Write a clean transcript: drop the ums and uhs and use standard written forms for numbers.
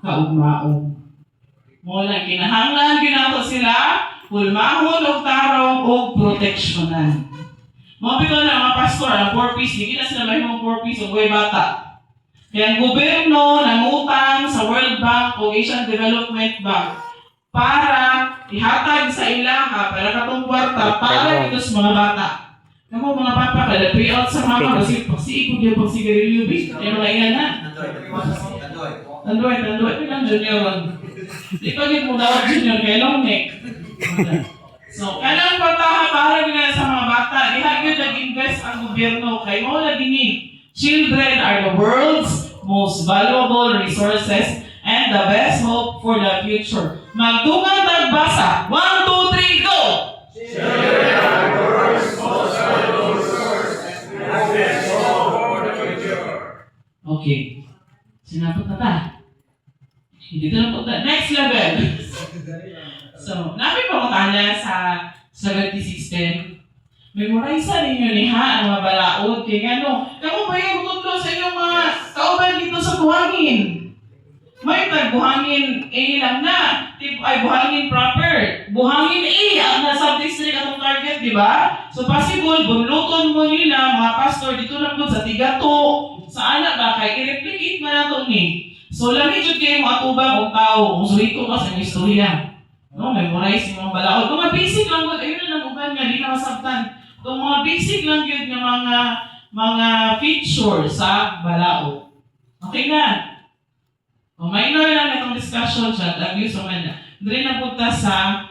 kaugmaong. Mula kinahanglan ginato sila, hulmahon og tarong og proteksyonan. Mga bito na mga pastor, ang 4Ps, hindi na sila mahimong 4Ps o buhay bata. Kaya ang gobyerno nangutang sa World Bank o Asian Development Bank para ihatag sa ilaha para katong kwarta para dito sa mga bata. Kamu mga papa, kada payout sa mama, kasi pagsiikog yung pagsigarilyo, yung mga iyan na. Tandoy, lang junior. Di pa rin mo daw junior, kaya long neck. So, kanang kwartaha para nila sa mga bata, ihagyo nag-invest ang gobyerno, kay mo lagi ni, children are the world's most valuable resources and the best hope for the future. Magtungan tagbasa. 1, 2, 3, go! Children are the world's most valuable resource and the best hope for the future. Okay. Sinapot na ta. Hindi na po ta. Next level. So, namin po kanya sa 7610. Memorize ninyo ni ha ang mga balaod. Kaya kamu ba yung tutlo sa inyong mga kauban dito sa buhangin? May buhangin A lang na. Ay, buhangin proper. Buhangin A ang nasa district atong target, di ba? So, possible, bunluton mo nila, mga pastor, dito lang po sa tigato. Sa anak ba? Kaya i-replicate mo na ito ni. So, lamig yun kayo mga tubang o tao. Kung surito ka sa istorya. No, memorize yung mga balaod. Mga basic lang po, ayun na lang uban nga, di na masabtan. Itong mga basic lang yun ng mga feature sa balaod. Okay na? O, minor lang itong discussion siya, abuse o man na. Dari na punta sa